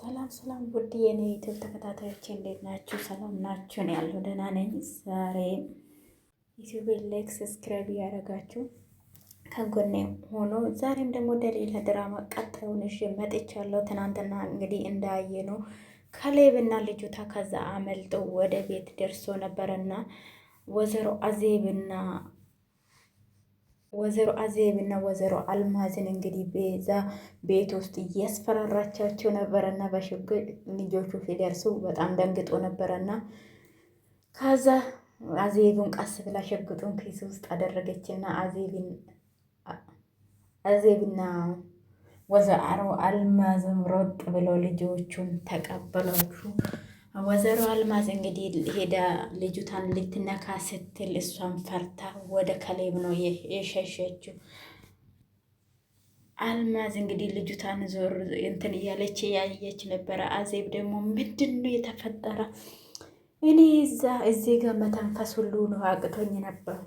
ሰላም ሰላም ውድ የኔ ዩቲዩብ ተከታታዮች እንዴት ናችሁ? ሰላም ናችሁ? እኔ ያለሁ ደህና ነኝ። ዛሬ ዩቲዩብ ላይክ ሰብስክራይብ ያደረጋችሁ ከጎኔ ሆኖ ዛሬም ደግሞ ሌላ ድራማ ቀጣዩን ይዤ መጥቻለሁ። ትናንትና እንግዲህ እንዳየነው ካሌብና ልጅቷ ከዛ አመልጠው ወደ ቤት ደርሶ ነበረና ወይዘሮ አዜብና ወይዘሮ አልማዝን እንግዲህ ቤዛ ቤት ውስጥ እያስፈራራቻቸው ነበረና በሽጉጥ ልጆቹ ሲደርሱ በጣም ደንግጦ ነበረና ከዛ አዜብን ቀስ ብላ ሽጉጡን ኪስ ውስጥ አደረገችና አዜብና ወይዘሮ አልማዝም ሮጥ ብሎ ልጆቹን ተቀበሏችሁ። ወይዘሮ አልማዝ እንግዲህ ሄዳ ልጅቷን ልትነካ ስትል እሷን ፈርታ ወደ ካሌብ ነው የሸሸችው። አልማዝ እንግዲህ ልጅቷን ዞር እንትን እያለች ያየች ነበረ። አዜብ ደግሞ ምንድን ነው የተፈጠረ? እኔ እዚህ ጋር መተንፈስ ሁሉ ነው አቅቶኝ ነበር።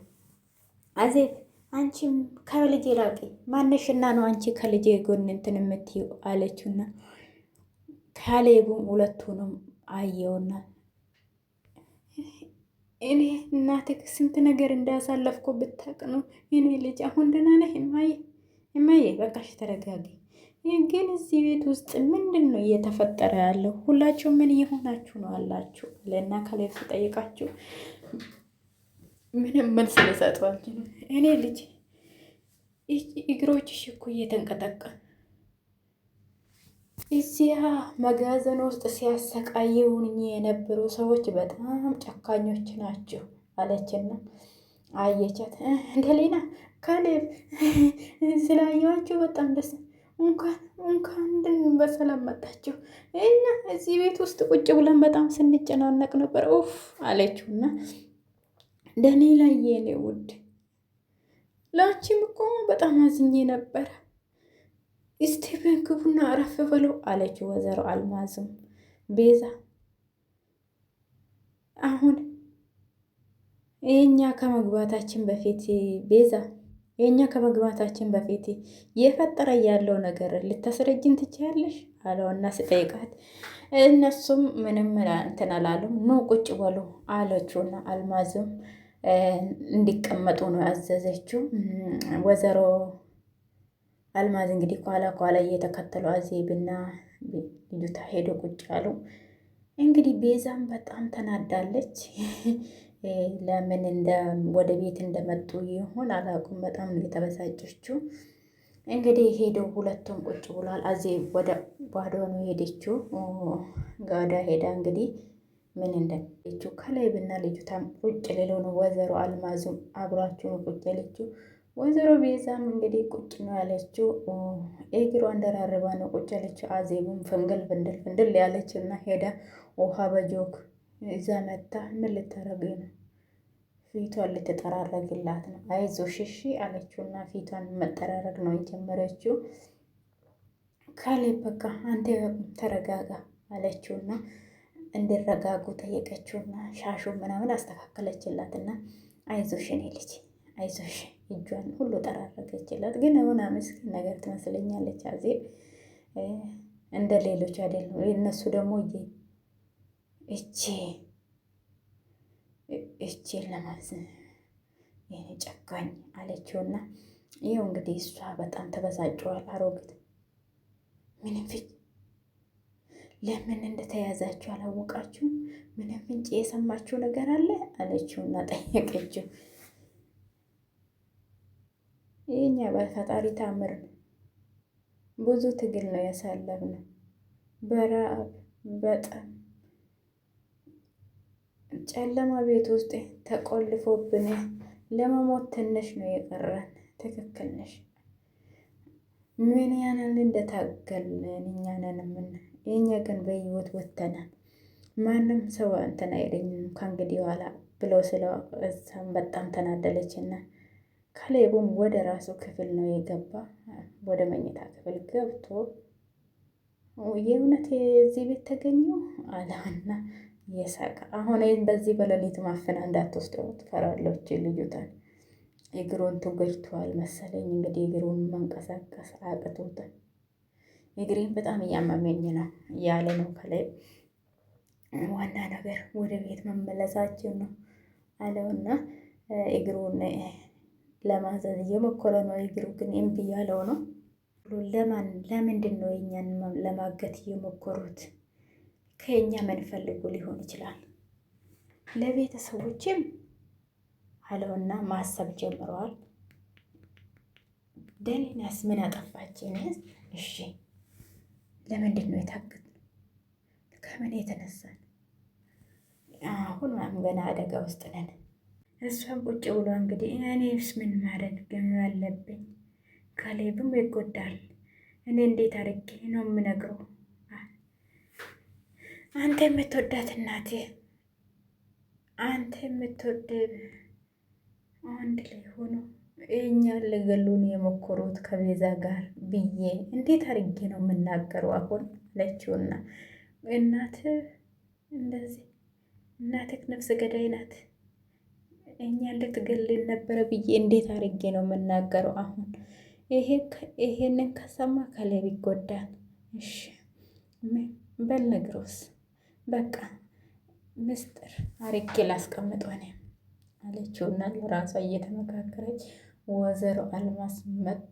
አዜብ አንቺም ከልጄ ላቂ ማነሽና ነው አንቺ ከልጄ ጎን እንትን የምትይው አለችውና ካሌብም ሁለቱንም አየውና እኔ እናትህ ስንት ነገር እንዳሳለፍኩ ብታውቅ ነው የኔ ልጅ። አሁን ደህና ነህ እማዬ? በቃሽ ተረጋጊ። ግን እዚህ ቤት ውስጥ ምንድን ነው እየተፈጠረ ያለው? ሁላችሁ ምን እየሆናችሁ ነው አላችሁ ለና ካሌብ ሲጠይቃችሁ ምንም መልስ ሊሰጧችሁ። እኔ ልጅ እግሮችሽ እኮ እየተንቀጠቀጡ እዚያ መጋዘን ውስጥ ሲያሰቃየውን የነበሩ ሰዎች በጣም ጨካኞች ናቸው አለችና አየቻት። እንደሌና ካሌብ ስላየኋችሁ በጣም ደስ እንኳን በሰላም መጣችሁ። እና እዚህ ቤት ውስጥ ቁጭ ብለን በጣም ስንጨናነቅ ነበር ኡፍ አለችውና ደኔ ላይ የኔ ውድ ላንቺም እኮ በጣም አዝኜ ነበረ። እስቲ በግቡና አረፍ በሉ አለችው ወይዘሮ አልማዝም። ቤዛ አሁን የኛ ከመግባታችን በፊት የፈጠረ ያለው ነገር ልታስረጅን ትችያለሽ አለውና ስጠይቃት እነሱም ምንም እንትን አላሉም። ኑ ቁጭ በሉ አለችውና አልማዝም እንዲቀመጡ ነው ያዘዘችው። ወይዘሮ አልማዝ እንግዲህ ኋላ እየተከተሉ አዜብና ልጅቷ ሄዶ ቁጭ አሉ። እንግዲህ ቤዛም በጣም ተናዳለች። ለምን ወደ ቤት እንደመጡ ይሆን አላውቅም። በጣም ነው የተበሳጨችው። እንግዲህ ሄደው ሁለቱም ቁጭ ብሏል። አዜብ ወደ ባዶ ነው ሄደችው። ጋዳ ሄዳ እንግዲህ ምን እንደሄደችው ካሌብና ልጅቷም ቁጭ ሌለው ነው። ወይዘሮ አልማዙም አብሯቸው ነው ቁጭ ያለችው። ወይዘሮ ቤዛም እንግዲህ ቁጭ ነው ያለችው። እግሯ እንደራርባ ነው ቁጭ ያለችው። አዜብም ፍንግል ፍንድል ያለች እና ሄዳ ውሃ በጆክ ይዛ መጣ። ምን ልታረግ ነው? ፊቷን ልትጠራረግላት ነው። አይዞሽ እሺ አለችውና ፊቷን መጠራረግ ነው የጀመረችው። ካሌብ በቃ አንተ ተረጋጋ አለችውና እንዲረጋጉ ጠየቀችውና ሻሹ ምናምን አስተካከለችላትና አይዞሽ እኔ ልጅ አይዞሽ እጇን ሁሉ ጠራረገችላት። ግን አሁን ምስኪን ነገር ትመስለኛለች አዜብ። እንደ ሌሎች አይደለም። እነሱ ደግሞ እቺ ለማዝ ይሄ ጨካኝ አለችውና ይኸው እንግዲህ እሷ በጣም ተበሳጨዋል። አሮጊት ምንም ፍንጭ ለምን እንደተያዛችሁ አላወቃችሁም? ምንም ፍንጭ የሰማችሁ ነገር አለ አለችውና ጠየቀችው። ይህኛ በፈጣሪ ታምር ነው። ብዙ ትግል ነው ያሳለፍነው። በረሃብ በጣም ጨለማ ቤት ውስጥ ተቆልፎብን ለመሞት ትንሽ ነው የቀረን። ትክክል ነሽ። ምን ያንን እንደታገልን እኛ ነን የእኛ ግን በህይወት ወተናል። ማንም ሰው እንትን አይለኝም ከእንግዲህ ኋላ ብለው ስለው እሷም በጣም ተናደለችና ካሌብም ወደ ራሱ ክፍል ነው የገባ። ወደ መኝታ ክፍል ገብቶ የእውነት የዚህ ቤት ተገኘው አለና የሳቀ አሁን በዚህ በሌሊት ማፍና እንዳትወስደው ትፈራለች ልጅቷን። እግሩን ተጎድቷል መሰለኝ እንግዲህ እግሩን መንቀሳቀስ አቅቶታል። እግሬን በጣም እያመመኝ ነው እያለ ነው ከላይ። ዋና ነገር ወደ ቤት መመለሳችን ነው አለውና እግሩን ለማዘዝ እየሞከረ ነው። እግሩ ግን እምቢ ያለው ነው። ለምንድን ነው የኛን ለማገት እየሞከሩት? ከኛ ምን ፈልጉ ሊሆን ይችላል? ለቤተሰቦችም አለውና ማሰብ ጀምረዋል። ደሊናስ ምን አጠፋች? እሺ ለምንድን ነው የታገት? ከምን የተነሳ? አሁን ገና አደጋ ውስጥ ነን። እሷም ቁጭ ብሎ እንግዲህ እኔስ ምን ማድረግ ግን አለብኝ? ካሌብም ይጎዳል። እኔ እንዴት አድርጌ ነው የምነግረው? አንተ የምትወዳት እናቴ፣ አንተ የምትወድ አንድ ላይ ሆኖ እኛን ሊገሉን የሞከሩት ከቤዛ ጋር ብዬ እንዴት አድርጌ ነው የምናገረው አሁን አለችውና፣ እናትህ እንደዚህ እናትህ ነፍሰ ገዳይ ናት፣ እኛን ልትገልን ነበረ ብዬ እንዴት አድርጌ ነው የምናገረው? አሁን ይሄንን ከሰማ ካሌብ ይጎዳል። እሺ በል ነግሮስ በቃ ምስጢር አርጌ ላስቀምጠው እኔ አለችውና ለራሷ እየተመካከረች ወይዘሮ አልማዝ መጡ።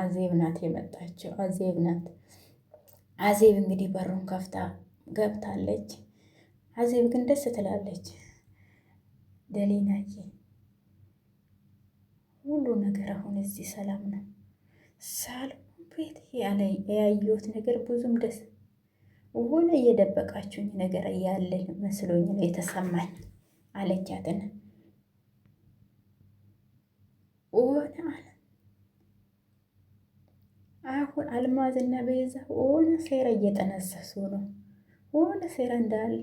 አዜብ ናት የመጣችው። አዜብ ናት። አዜብ እንግዲህ በሩን ከፍታ ገብታለች። አዜብ ግን ደስ ትላለች። ደሊናዬ ሁሉ ነገር አሁን እዚህ ሰላም ነው። ሳሎን ቤት ያየሁት ነገር ብዙም ደስ ሆነ። እየደበቃችሁኝ ነገር እያለ መስሎኝ ነው የተሰማኝ አለቻትን። ሆነ አሁን አልማዝና ቤዛ ሆነ ሴራ እየጠነሰሱ ነው። ሆነ ሴራ እንዳለ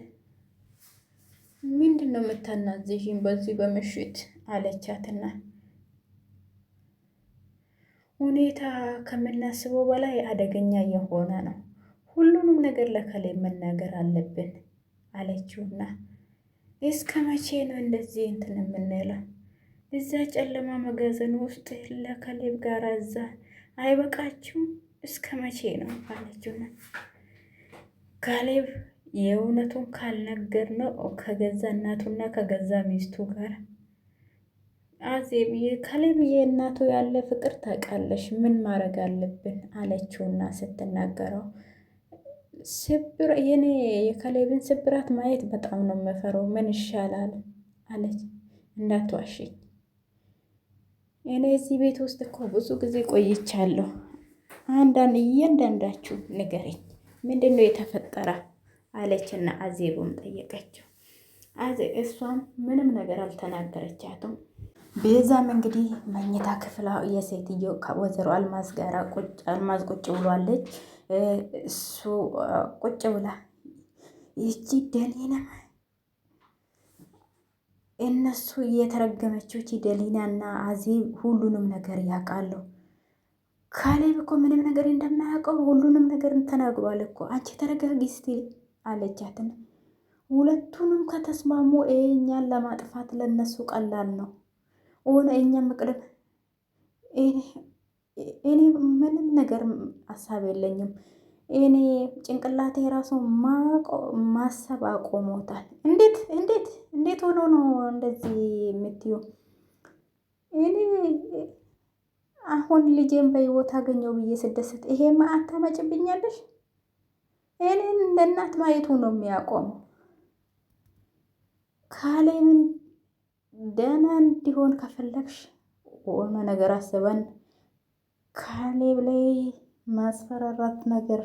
ምንድን ነው የምታናዝዥኝ በዚህ በምሽት አለቻትና፣ ሁኔታ ከምናስበው በላይ አደገኛ የሆነ ነው። ሁሉንም ነገር ለካሌብ መናገር አለብን አለችውና፣ እስከ መቼ ነው እንደዚህ እንትን የምንለው? እዛ ጨለማ መጋዘን ውስጥ ለካሌብ ጋር እዛ አይበቃችሁም? እስከ መቼ ነው አለችውና፣ ካሌብ የእውነቱን ካልነገር ነው ከገዛ እናቱና ከገዛ ሚስቱ ጋር አዜብ ካሌብ የእናቱ ያለ ፍቅር ታውቃለሽ፣ ምን ማድረግ አለብን አለችውና ስትናገረው፣ የኔ የካሌብን ስብራት ማየት በጣም ነው የምፈረው። ምን ይሻላል አለች። እንዳትዋሽኝ፣ እኔ እዚህ ቤት ውስጥ እኮ ብዙ ጊዜ ቆይቻለሁ። እያንዳንዳችሁ ንገረኝ፣ ምንድን ነው የተፈጠረ አለችና አዜብም ጠየቀችው። እሷም ምንም ነገር አልተናገረቻትም። ቤዛም እንግዲህ መኝታ ክፍላ የሴትዮ ከወይዘሮ አልማዝ ጋር አልማዝ ቁጭ ብሏለች። እሱ ቁጭ ብላ ይቺ ደሊና እነሱ እየተረገመችው ይቺ ደሊናና አዜብ ሁሉንም ነገር ያውቃሉ። ካሌብ እኮ ምንም ነገር እንደማያውቀው ሁሉንም ነገር ተናግሯል እኮ። አንቺ ተረጋጊ እስቲ አለቻትና፣ ሁለቱንም ከተስማሙ እኛን ለማጥፋት ለነሱ ቀላል ነው። ሆነ እኛ መቅደም እኔ ምንም ነገር ሀሳብ የለኝም። እኔ ጭንቅላቴ ራሱ ማሰብ አቆሞታል። እንዴት ሆኖ ነው እንደዚህ የምትዩ? እኔ አሁን ልጄን በህይወት አገኘው ብዬ ስደሰት ይሄ መዓት ታመጭብኛለሽ? እኔን እንደ እናት ማየቱ ነው የሚያቆመው። ካሌብን ደህና እንዲሆን ከፈለግሽ ሆነ ነገር አስበን ካሌብ ላይ ማስፈራራት ነገር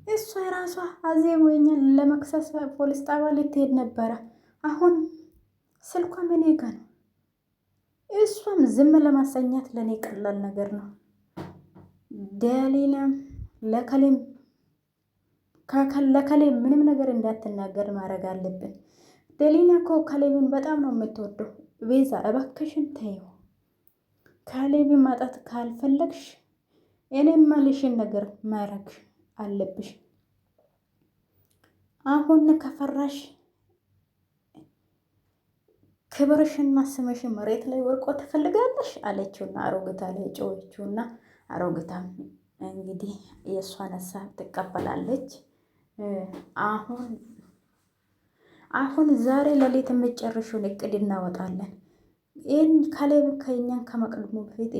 እሷ የራሷ አዜብ ወይኛን ለመክሰስ ፖሊስ ጣቢያ ልትሄድ ነበረ። አሁን ስልኳ ምን ጋ ነው? እሷም ዝም ለማሰኛት ለእኔ ቀላል ነገር ነው። ደሊናም ለካሌብ ምንም ነገር እንዳትናገር ማድረግ አለብን። ደሊና እኮ ካሌብን በጣም ነው የምትወደው። ቤዛ እባክሽን ተይው። ካሌብን ማጣት ካልፈለግሽ እኔም ማልሽን ነገር ማድረግ አለብሽ። አሁን ከፈራሽ ክብርሽን ማስመሽን መሬት ላይ ወርቆ ትፈልጋለሽ አለችውና አሮግታ ላይ ጮኸችውና አሮግታም እንግዲህ የእሷን ሀሳብ ትቀበላለች። አሁን ዛሬ ሌሊት የምትጨርሹን እቅድ እናወጣለን። ይህን ካሌብ ከእኛን ከመቅደሙ በፊት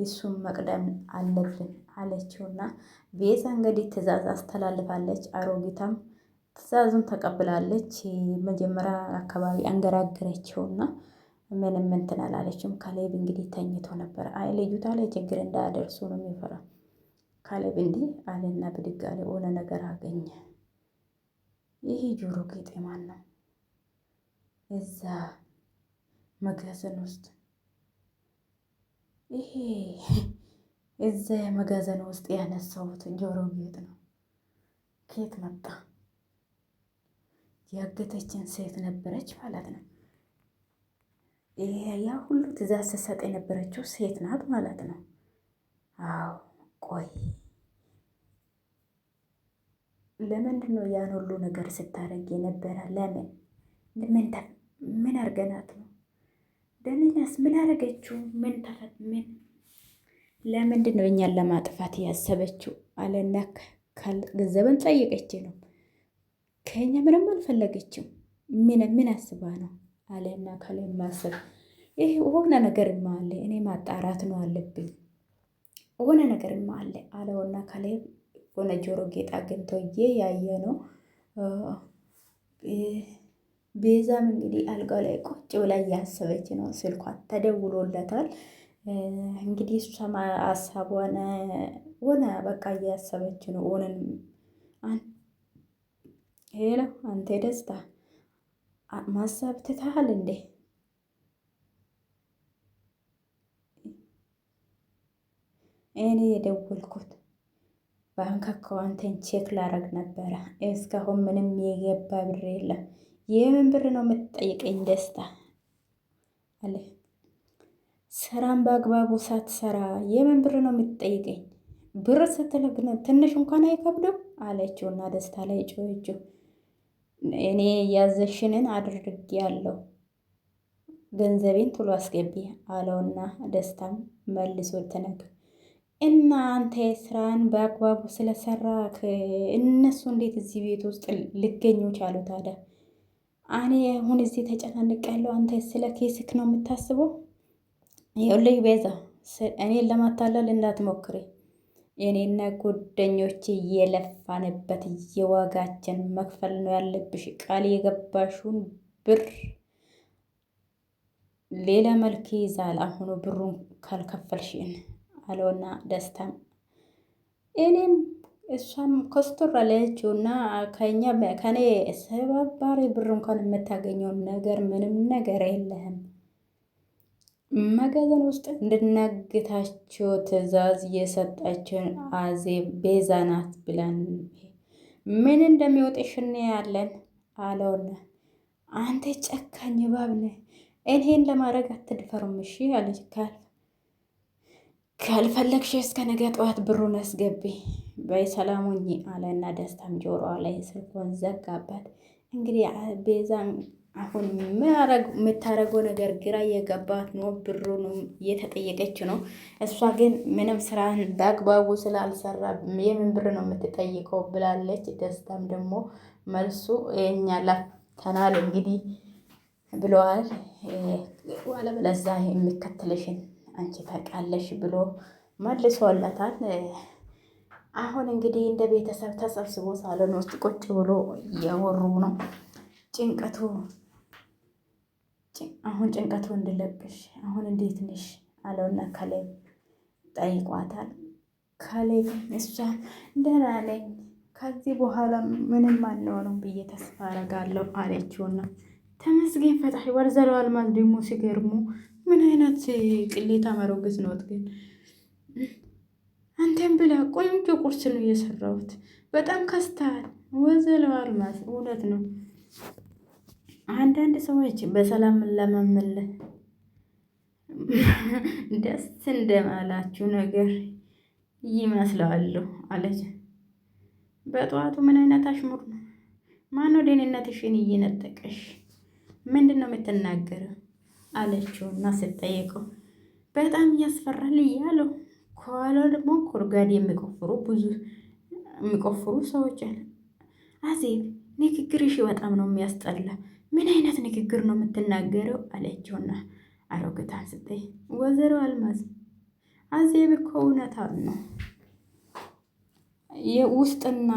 እሱን መቅደም አለብን አለችውና ቤዛ እንግዲህ ትዕዛዝ አስተላልፋለች። አሮጊታም ትዕዛዙን ተቀብላለች። መጀመሪያ አካባቢ አንገራገረችውና ምንም እንትን አላለችም። ካሌብ እንግዲህ ተኝቶ ነበር። አይ ልዩታ ላይ ችግር እንዳያደርሱ ነው የሚፈራ ካሌብ እንዲህ አለና ብድግ አለ። የሆነ ነገር አገኘ። ይህ ጆሮ ጌጥ ማን ነው? እዛ መጋዘን ውስጥ ይሄ እዛ መጋዘን ውስጥ ያነሳሁት ጆሮ ጌጥ ነው። ከየት መጣ? ያገተችን ሴት ነበረች ማለት ነው። ያ ሁሉ ትዕዛዝ ስትሰጥ የነበረችው ሴት ናት ማለት ነው። አዎ ቆይ ለምንድን ነው ያን ሁሉ ነገር ስታደርግ የነበረ? ለምን ምን አርገናት ነው? ደንኛስ ምን አረገችው? ምን ለምንድን ነው እኛን ለማጥፋት ያሰበችው? አለና ገንዘብን ጠየቀች ነው። ከኛ ምንም አልፈለገችም። ምን አስባ ነው አለና ካሌ ማሰብ ይሄ ሆነ ነገርማ አለ። እኔ ማጣራት ነው አለብኝ። ሆነ ነገርማ አለ አለውና ካሌ ሆነ ጆሮ ጌጥ አግኝቶ ያየ ነው። ቤዛም እንግዲህ አልጋው ላይ ቁጭ ብላ እያሰበች ነው። ስልኳ ተደውሎለታል። እንግዲህ እሷም ሀሳቧን ሆነ በቃ እያሰበች ነው። ሆነን ሄሎ አንተ ደስታ ማሳብ ትተሃል እንዴ? እኔ የደወልኩት ባንክ አካውንቴን ቼክ ላረግ ነበረ። እስካሁን ምንም የገባ ብር የለም። የምን ብር ነው የምትጠይቀኝ ደስታ አለ። ስራን በአግባቡ ሳትሰራ የምን ብር ነው የምትጠይቀኝ? ብር ስትልብ ትንሽ እንኳን አይከብድም አለችውና ደስታ ላይ ጮኸችው። እኔ ያዘሽንን አድርጌያለሁ፣ ገንዘቤን ቶሎ አስገቢ አለውና ደስታም መልሶ ተነገ እና አንተ ስራን በአግባቡ ስለሰራክ እነሱ እንዴት እዚህ ቤት ውስጥ ሊገኙ ቻሉ ታዲያ? እኔ አሁን እዚህ ተጨናንቄያለሁ። አንተ ስለ ኬስክ ነው የምታስበው? ይኸውልህ ቤዛ እኔን ለማታለል እንዳትሞክሪ። እኔና ጓደኞቼ የለፋንበት የዋጋችን መክፈል ነው ያለብሽ። ቃል የገባሽውን ብር ሌላ መልክ ይዛል። አሁኑ ብሩን ካልከፈልሽን አለውና ደስታም እኔም እሷም ኮስቶር አለችውና ከኔ ሰባባሪ ብር እንኳን የምታገኘውን ነገር ምንም ነገር የለህም። መጋዘን ውስጥ እንድናግታቸው ትዕዛዝ የሰጠችን አዜብ ቤዛ ናት ብለን ምን እንደሚወጥሽ እናያለን አለውና አንተ ጨካኝ እባብ ነህ። እኔን ለማድረግ አትድፈሩም እሺ አለች። ካልፈለግሽ እስከ ነገ ጠዋት ብሩን አስገቢ በይ ሰላሙኝ አለና ደስታም ጆሮዋ ላይ ስልኩን ዘጋባት። እንግዲህ ቤዛም አሁን የምታረገው ነገር ግራ የገባት ነው። ብሩንም እየተጠየቀች ነው። እሷ ግን ምንም ስራን በአግባቡ ስላልሰራ የምን ብር ነው የምትጠይቀው ብላለች። ደስታም ደግሞ መልሱ የኛ ላፍተናል እንግዲህ ብለዋል። አለበለዛ የሚከተልሽን አንቺ ታውቃለሽ ብሎ መልሶለታል። አሁን እንግዲህ እንደ ቤተሰብ ተሰብስቦ ሳሎን ውስጥ ቁጭ ብሎ እያወሩ ነው። ጭንቀቱ እንድለቅሽ አሁን እንዴት ነሽ አለውና ካሌብ ጠይቋታል። ካሌብ እሷ ደህና ነኝ ከዚህ በኋላ ምንም አንሆንም ብዬ ተስፋ አረጋለሁ አለችውና ተመስገን ፈጣሪ ወርዘለው አልማዝ ደግሞ ሲገርሙ ምን አይነት ቅሌታ መሮግዝ ነዎት ግን አንተም ብላ ቆንጆ ቁርስ ነው እየሰራሁት በጣም ከስተሃል ወዘለው አልማዝ እውነት ነው። አንዳንድ ሰዎች በሰላም ለመመለስ ደስ እንደማላችሁ ነገር ይመስላሉ አለች። በጠዋቱ ምን አይነት አሽሙር ነው? ማነው ደህንነትሽን እየነጠቀሽ? ምንድን ነው የምትናገረው አለችው እና ስትጠይቀው በጣም እያስፈራል እያለው ከኋላው ደግሞ ኮርጋድ የሚቆፍሩ ሰዎች አለ። አዜብ ንግግርሽ በጣም ነው የሚያስጠላ። ምን አይነት ንግግር ነው የምትናገረው አለችውና አሮግታን ስጠይ ወይዘሮ አልማዝ አዜብ እኮ እውነታን ነው የውስጥና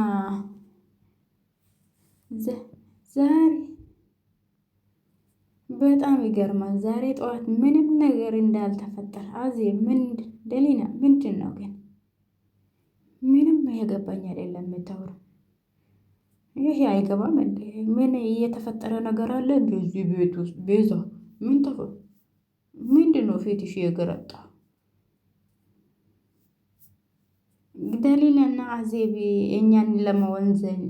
ዛሬ በጣም ይገርማል። ዛሬ ጠዋት ምንም ነገር እንዳልተፈጠረ አዜብ ደሊና ምንድን ነው ግን ምንም የገባኝ አይደለም የምታወራው። ይሄ አይገባም እንዴ? ምን እየተፈጠረ ነገር አለ እንደዚህ ቤት ውስጥ? ቤዛ ምን ምንድን ነው ፊትሽ የገረጣ? ደሊናና አዜብ እኛን ለመወንዘል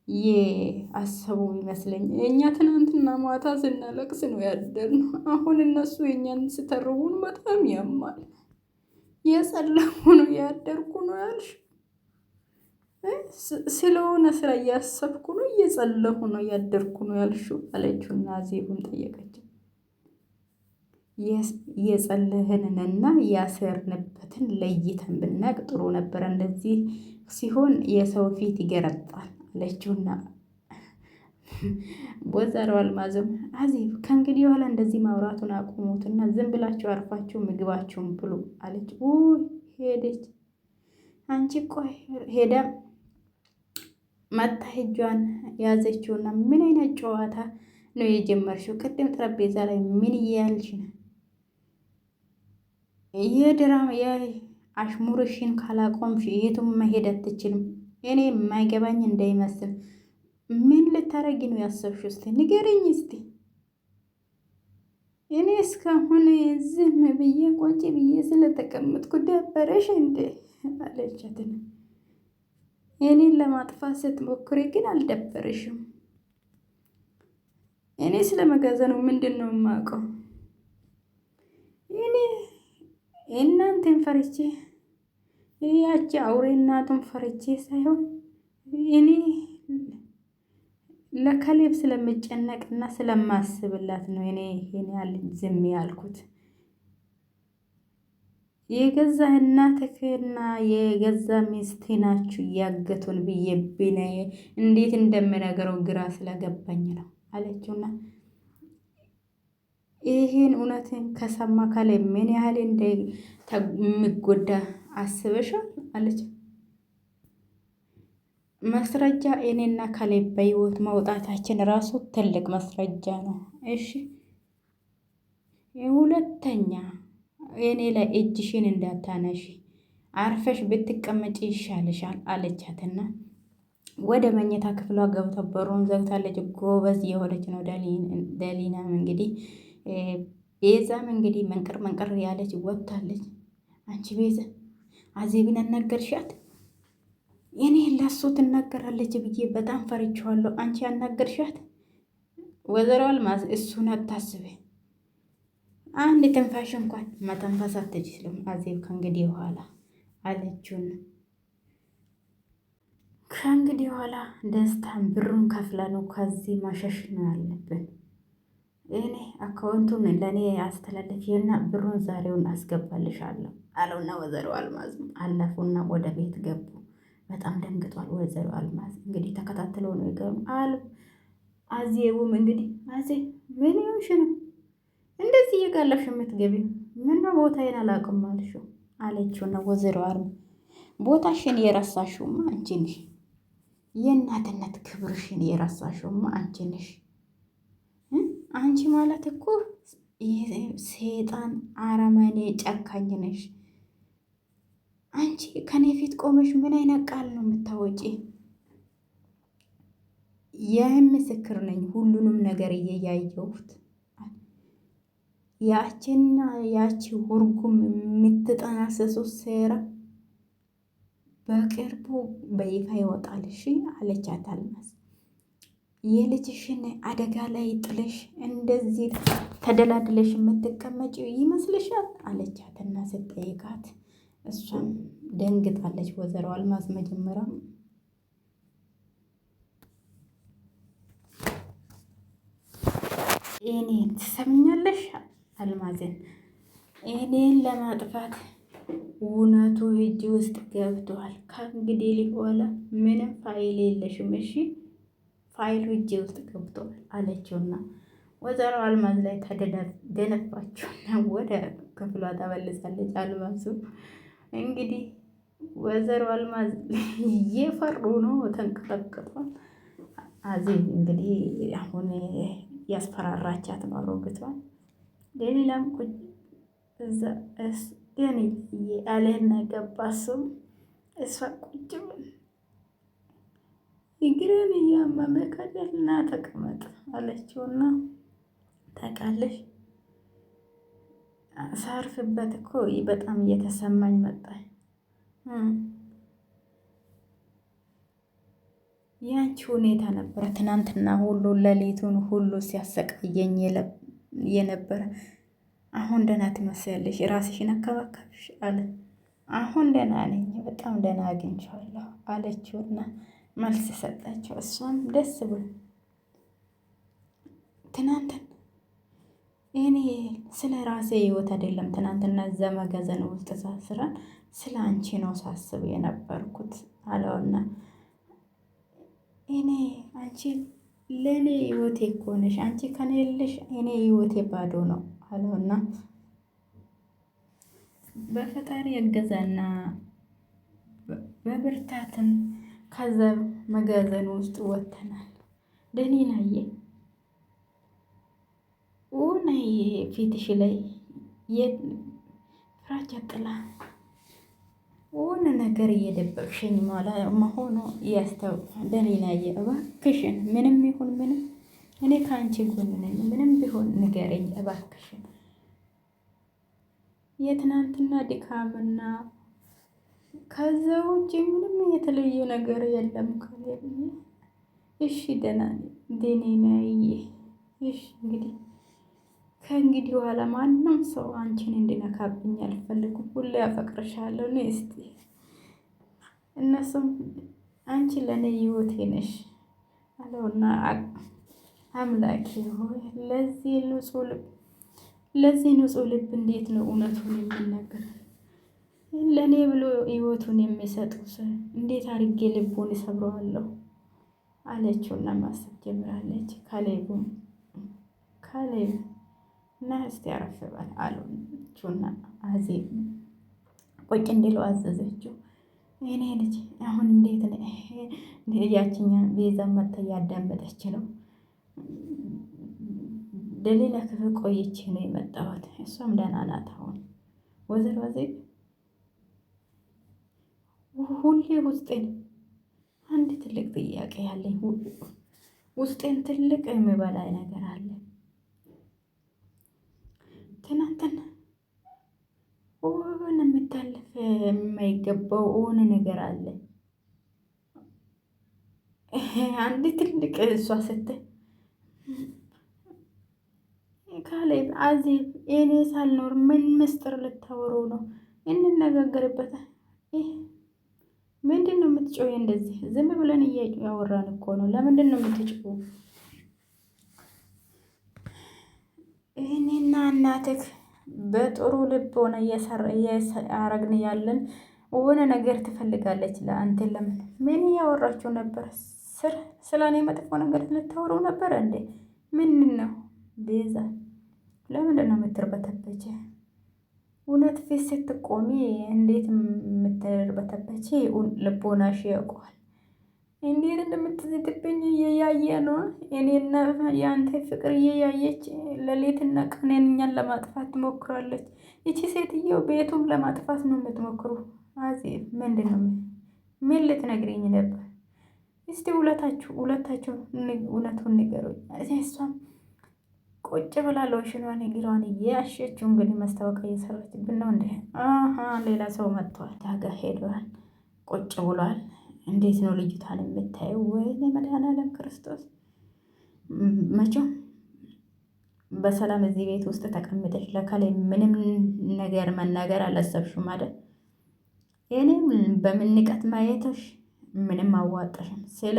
የአሰቡ ይመስለኝ። እኛ ትናንትና ማታ ስናለቅስ ነው ያደርነው። አሁን እነሱ የእኛን ስተርቡን በጣም ያማል። የጸለሁ ነው ያደርኩ ነው ያልሽ ስለሆነ ስራ እያሰብኩ ነው እየጸለሁ ነው ያደርኩ ነው ያልሽው አለችውና አዜብን ጠየቀች። የጸለህንንና ያሰርንበትን ለይተን ብናቅ ጥሩ ነበር። እንደዚህ ሲሆን የሰው ፊት ይገረጣል አለችውና ወይዘሮ አልማዝም አዜብ ከእንግዲህ በኋላ እንደዚህ ማውራቱን አቁሙትና ዝም ብላችሁ አርፋችሁ ምግባችሁን ብሉ አለች። ሄደች። አንቺ ቆይ ሄዳ መታ እጇን ያዘችውና ምን አይነት ጨዋታ ነው የጀመርሽው? ቅድም ጠረጴዛ ላይ ምን እያልሽ ነው? የድራማ የአሽሙርሽን ካላቆምሽ የቱም መሄድ አትችልም። እኔ የማይገባኝ እንዳይመስል ምን ልታረጊ ነው ያሰብሽው? እስቲ ንገረኝ እስቲ። እኔ እስካሁን ዝም ብዬ ቆጭ ብዬ ስለተቀመጥኩ ደበረሽ እንዴ አለቻትን። እኔን ለማጥፋት ስትሞክሪ ግን አልደበረሽም። እኔ ስለ መጋዘኑ ምንድን ነው የማውቀው? እኔ እናንተን ፈርቼ ያቺ አውሬ እናቱን ፈርቼ ሳይሆን እኔ ለካሌብ ስለምጨነቅና ስለማስብላት ነው። እኔ ይሄን ያህል ዝም ያልኩት የገዛ እናትህና የገዛ ሚስቴ ናችሁ እያገቱን ብዬ ብነይ እንዴት እንደምነግረው ግራ ስለገባኝ ነው አለችውና ይሄን እውነትን ከሰማ ካሌብ ምን ያህል እንደሚጎዳ አስበሻል አለች። ማስረጃ እኔና ካሌብ በህይወት መውጣታችን ራሱ ትልቅ ማስረጃ ነው። እሺ ሁለተኛ እኔ ላይ እጅሽን እንዳታነሺ አርፈሽ ብትቀመጪ ይሻልሻል አለቻትና ወደ መኝታ ክፍሏ ገብታ በሩን ዘግታለች። ጎበዝ የሆነች ነው ደሊናም እንግዲህ ቤዛም እንግዲህ መንቀር ያለች ወጥታለች። አንቺ ቤዛ አዜብን አናገርሻት? እኔ ለሱ ትናገራለች ብዬ በጣም ፈርቼዋለሁ። አንቺ አናገርሻት? ወይዘሮ አልማዝ እሱን አታስቢ። አንድ ትንፋሽ እንኳን መተንፈስ አትችልም አዜብ ከእንግዲህ በኋላ አለችውን። ከእንግዲህ በኋላ ደስታን ብሩን ከፍለ ነው ከዚህ ማሸሽ ነው ያለብን። እኔ አካውንቱን ለእኔ አስተላለፊና ብሩን ዛሬውን አስገባልሻለሁ አለውና ወይዘሮ አልማዝ አለፉና ወደ ቤት ገቡ። በጣም ደንግጧል። ወይዘሮ አልማዝ እንግዲህ ተከታትለው ነው ይገርም አሉ። አዜቡም እንግዲህ አዜብ ምን ይሆንሽ ነው እንደዚህ እየጋለፍሽ የምትገቢው? ምነው ቦታዬን አላውቅም አልሽው አለችውና ወይዘሮ አልማዝ ቦታሽን የረሳሽውማ አንቺ ነሽ። የእናትነት ክብርሽን የረሳሽውማ አንቺ ነሽ። አንቺ ማለት እኮ ሴጣን አረመኔ ጨካኝ ነሽ። አንቺ ከኔ ፊት ቆመሽ ምን አይነት ቃል ነው የምታወጪ? ይህም ምስክር ነኝ ሁሉንም ነገር እየያየሁት። ያቺና ያቺ ውርጉም የምትጠናሰሱት ሴራ በቅርቡ በይፋ ይወጣል። እሺ አለቻት አልማዝ። የልጅሽን አደጋ ላይ ጥለሽ እንደዚህ ተደላድለሽ የምትቀመጪው ይመስልሻል? አለቻትና ስትጠይቃት እሷም ደንግጣለች። ወይዘሮ አልማዝ መጀመሪያም እኔን ትሰምኛለሽ? አልማዝን እኔን ለማጥፋት እውነቱ እጅ ውስጥ ገብቷል። ከእንግዲህ በኋላ ምንም ፋይል የለሽም እሺ? ፋይሉ እጅ ውስጥ ገብቷል አለችውና ወይዘሮ አልማዝ ላይ ተደነፋችውና ወደ ክፍሏ ተመልሳለች። አልማዙ እንግዲህ ወይዘሮ አልማዝ እየፈሩ ነው፣ ተንቀጠቅጧል። አዜብ እንግዲህ አሁን ያስፈራራቻት ነው አሮግቷል። ሌላም ቁጭ እዛ ደኔ አለና ገባ እሱም እሷ ቁጭ ብል እግርን እያመመ ከደልና ተቀመጥ አለችውና ታውቃለሽ ሳርፍበት እኮ በጣም እየተሰማኝ መጣ። ያንቺ ሁኔታ ነበረ ትናንትና ሁሉ ሌሊቱን ሁሉ ሲያሰቃየኝ የነበረ። አሁን ደህና ትመስያለሽ፣ ራስሽን አከባከብሽ አለ። አሁን ደህና ነኝ፣ በጣም ደህና አግኝቼዋለሁ አለችውና መልስ ሰጣቸው። እሷም ደስ ብሎ ትናንትና እኔ ስለ ራሴ ህይወት አይደለም ትናንትና እዛ መጋዘን ውስጥ ሳስራን ስለ አንቺ ነው ሳስብ የነበርኩት አለውና እኔ አንቺ ለእኔ ህይወቴ እኮ ነሽ፣ አንቺ ከኔ የለሽ እኔ ህይወቴ ባዶ ነው አለውና በፈጣሪ እገዛና በብርታትም ከዛ መጋዘን ውስጥ ወጥተናል። ደኔናዬ ኡነይ ፊትሽ ላይ ፍራቻ ጥላ ሆነ ነገር እየደበቅሽኝ መሆኑ ያስታውቃል። ደኔናዬ እባክሽን ምንም ይሁን ምንም እኔ ከአንቺ ጎን ነኝ። ምንም ቢሆን ንገረኝ እባክሽን። የትናንትና ድካምና ከዛ ውጭ ምንም የተለየ ነገር የለም ካለ እሺ ደህና ነኝ። እሺ እንግዲህ ከእንግዲህ በኋላ ማንም ሰው አንቺን እንዲነካብኝ አልፈልግም። ሁሌ አፈቅርሻለሁ ነው እስቲ እነሱም አንቺ ለእኔ ህይወቴ ነሽ አለውና አምላኬ ሆይ ለዚህ ንጹህ ልብ እንዴት ነው እውነቱን የሚናገር? ለእኔ ብሎ ህይወቱን የሚሰጡ እንዴት አድርጌ ልቡን እሰብረዋለሁ አለችውና ማሰብ ጀምራለች። ካሌብ እና እስቲ አረፍ በል አለችውና አዜብ ቁጭ እንዲለው አዘዘችው። እኔ ልጅ አሁን እንዴት ነው ያችኛ ቤዛ መታ እያዳመጠች ነው። ለሌላ ክፍል ቆይቼ ነው የመጣሁት። እሷም ደህና ናት። አሁን ወይዘሮ አዜብ ሁሌ ውስጤን አንድ ትልቅ ጥያቄ ያለኝ ውስጤን ትልቅ የሚበላይ ነገር አለ። ትናንትና ሆነ የምታልፍ የማይገባው ሆነ ነገር አለ። አንድ ትልቅ እሷ ስትል ካሌብ አዜብ እኔ ሳልኖር ምን ምስጢር ልታወሩ ነው? እንነጋገርበት። ምንድን ነው የምትጮይ? እንደዚህ ዝም ብለን እያወራን እኮ ነው። ለምንድን ነው የምትጮው? እኔና እናትህ በጥሩ ልብ ሆነ እያረግን ያለን ሆነ ነገር ትፈልጋለች። ለአንተ ምን እያወራችሁ ነበር? ስለ እኔ መጥፎ ነገር ልታወሩ ነበር እንዴ? ምን ነው ቤዛ ለምንድን ነው የምትርበተበች? እውነት ፊት ስትቆሚ እንዴት የምትርበተበች? ልቦናሽ ያውቀዋል። እንዴት እንደምትዝትብኝ እየያየ ነው። እኔና የአንተ ፍቅር እየያየች ሌሊትና ቀን እኛን ለማጥፋት ትሞክራለች። ይቺ ሴትዮ ቤቱም ለማጥፋት ነው የምትሞክሩ። አዜብ ምንድን ነው? ምን ልትነግሪኝ ነበር? እስቲ ሁለታችሁ እውነቱን ንገሩኝ። እሷም ቁጭ ብላ ሎሽኗን እግሯን እያሸችው እንግዲህ ማስታወቂያ እየሰራችብን ነው እንዴ? ሌላ ሰው መጥቷል። ታጋ ሄዷል። ቁጭ ብሏል። እንዴት ነው ልጅቷን የምታየው? ወይኔ መድኃኒዓለም ክርስቶስ መቼም በሰላም እዚህ ቤት ውስጥ ተቀምጠሽ ለካላይ ምንም ነገር መናገር አላሰብሽም አይደል? እኔም በምንቀት ማየትሽ ምንም አዋጣሽም። ስለ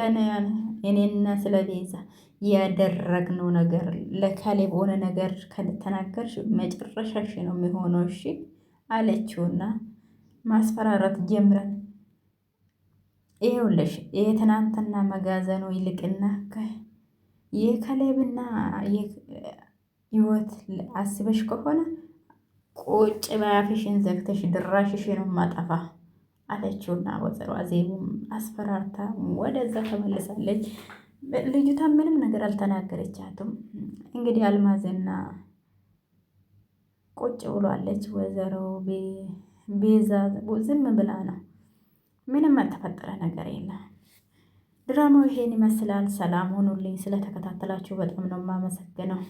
እኔና ስለ ቤዛ ያደረግነው ነገር ለካሌብ ሆነ ነገር ከተናገርሽ መጨረሻሽ ነው የሚሆነው እሺ አለችውና ማስፈራራት ጀምረን ይኸውልሽ የትናንትና መጋዘኑ ይልቅና የካሌብና ህይወት አስበሽ ከሆነ ቁጭ በያፍሽን ዘግተሽ ድራሽሽን ማጠፋ አለችውና ወይዘሮ አዜብም አስፈራርታ ወደዛ ተመልሳለች። ልጅቷ ምንም ነገር አልተናገረቻትም። እንግዲህ አልማዝና ቁጭ ብሏለች። ወይዘሮ ቤዛ ዝም ብላ ነው። ምንም ያልተፈጠረ ነገር የለም። ድራማው ይሄን ይመስላል። ሰላም ሆኑልኝ። ስለተከታተላችሁ በጣም ነው የማመሰግነው።